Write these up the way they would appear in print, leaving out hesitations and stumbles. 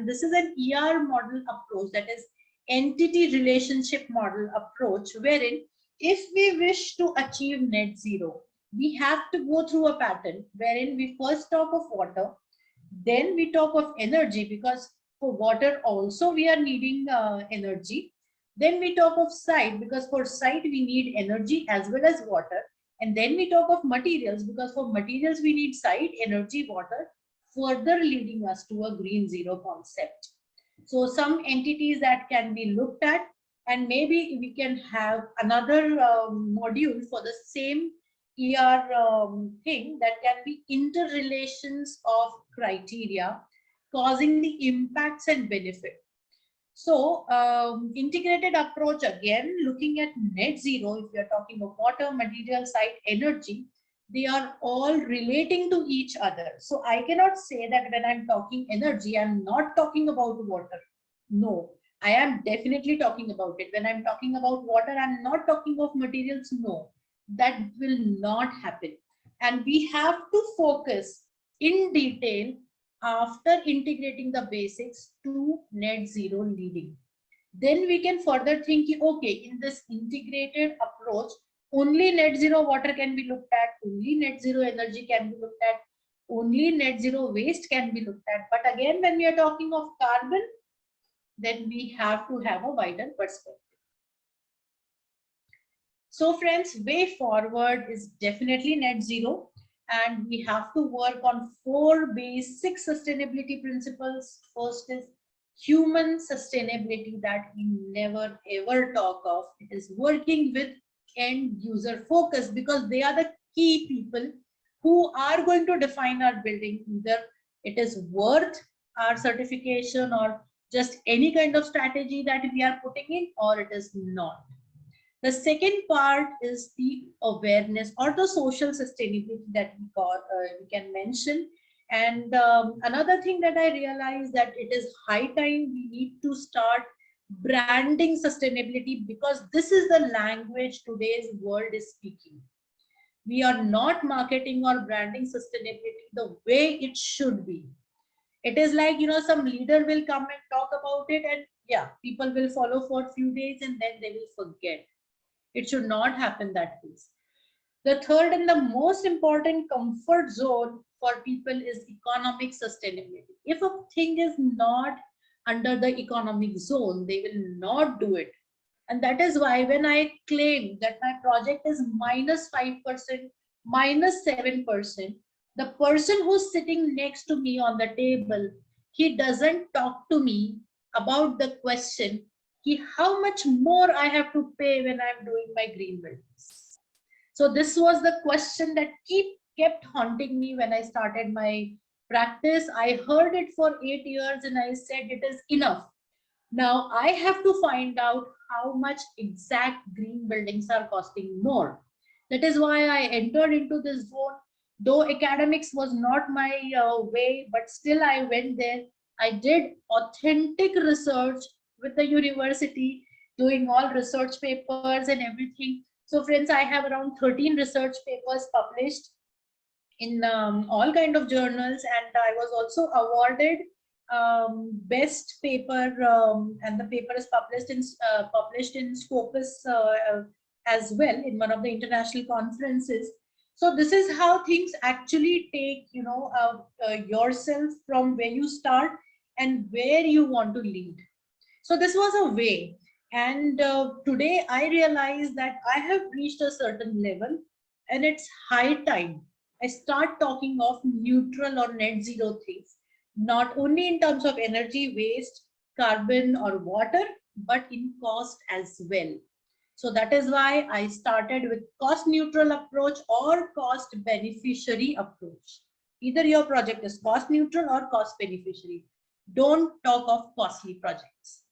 this is an ER model approach, that is entity relationship model approach, wherein if we wish to achieve net zero, we have to go through a pattern wherein we first talk of water, then we talk of energy, because for water also we are needing energy. Then we talk of site, because for site we need energy as well as water. And then we talk of materials, because for materials we need site, energy, water, further leading us to a green zero concept. So some entities that can be looked at, and maybe we can have another module for the same thing, that can be interrelations of criteria causing the impacts and benefit. So integrated approach, again looking at net zero, if we are talking of water, material, site, energy, they are all relating to each other. So I cannot say that when I'm talking energy, I'm not talking about water. No, I am definitely talking about it. When I'm talking about water, I'm not talking of materials. No, that will not happen. And we have to focus in detail after integrating the basics to net zero leading. Then we can further think, okay, in this integrated approach, only net zero water can be looked at, only net zero energy can be looked at, only net zero waste can be looked at. But again, when we are talking of carbon, then we have to have a wider perspective. So friends, way forward is definitely net zero, and we have to work on 4 basic sustainability principles. First is human sustainability, that we never ever talk of. It is working with end user focus, because they are the key people who are going to define our building. Either it is worth our certification or just any kind of strategy that we are putting in, or it is not. The second part is the awareness or the social sustainability that we can mention. And another thing that I realized, that it is high time we need to start branding sustainability, because this is the language today's world is speaking. We are not marketing or branding sustainability the way it should be. It is like, some leader will come and talk about it, and yeah, people will follow for a few days and then they will forget. It should not happen that way. The third and the most important comfort zone for people is economic sustainability. If a thing is not under the economic zone, they will not do it. And that is why when I claim that my project is -5%, -7%, the person who's sitting next to me on the table, he doesn't talk to me about the question, how much more I have to pay when I'm doing my green buildings. So this was the question that kept haunting me when I started my practice. I heard it for 8 years and I said it is enough. Now I have to find out how much exact green buildings are costing more. That is why I entered into this zone. Though academics was not my way, but still I went there. I did authentic research with the university, doing all research papers and everything. So friends, I have around 13 research papers published in all kind of journals, and I was also awarded best paper, and the paper is published in Scopus as well, in one of the international conferences. So this is how things actually take, yourself from where you start and where you want to lead. So this was a way. And today I realize that I have reached a certain level, and it's high time I start talking of neutral or net zero things, not only in terms of energy, waste, carbon or water, but in cost as well. So that is why I started with cost neutral approach or cost beneficiary approach. Either your project is cost neutral or cost beneficiary. Don't talk of costly projects.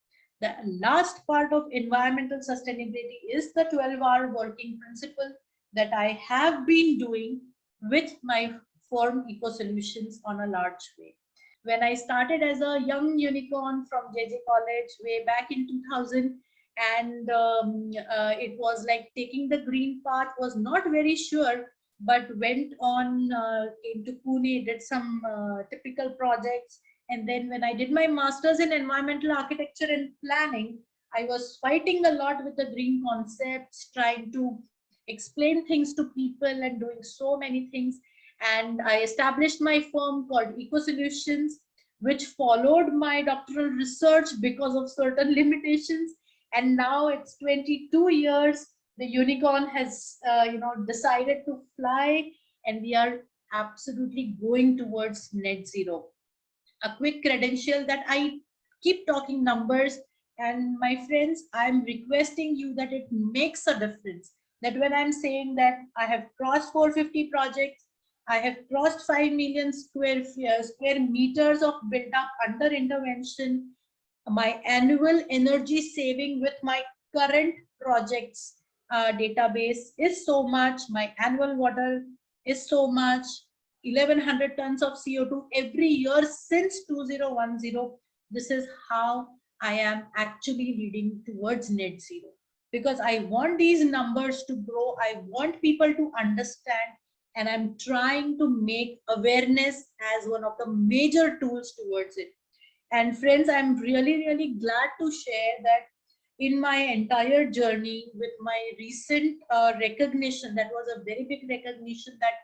The last part of environmental sustainability is the 12-hour working principle that I have been doing with my firm Eco Solutions on a large way. When I started as a young unicorn from JJ College way back in 2000, and it was like taking the green path, was not very sure, but went on, came to Pune, did some typical projects, And then when I did my master's in environmental architecture and planning, I was fighting a lot with the green concepts, trying to explain things to people and doing so many things. And I established my firm called Eco Solutions, which followed my doctoral research because of certain limitations. And now it's 22 years. The unicorn has, decided to fly, and we are absolutely going towards net zero. A quick credential that I keep talking numbers, and my friends, I'm requesting you that it makes a difference. That when I'm saying that I have crossed 450 projects, I have crossed 5 million square meters of built up under intervention, my annual energy saving with my current projects database is so much, my annual water is so much, 1100 tons of CO2 every year since 2010. This is how I am actually leading towards net zero, because I want these numbers to grow, I want people to understand, and I'm trying to make awareness as one of the major tools towards it. And friends, I'm really glad to share that in my entire journey with my recent recognition, that was a very big recognition that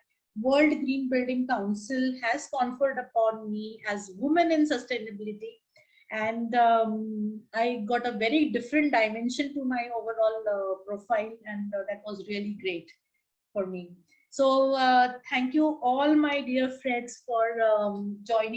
World Green Building Council has conferred upon me as woman in sustainability. And I got a very different dimension to my overall profile, and that was really great for me. So thank you all my dear friends for joining.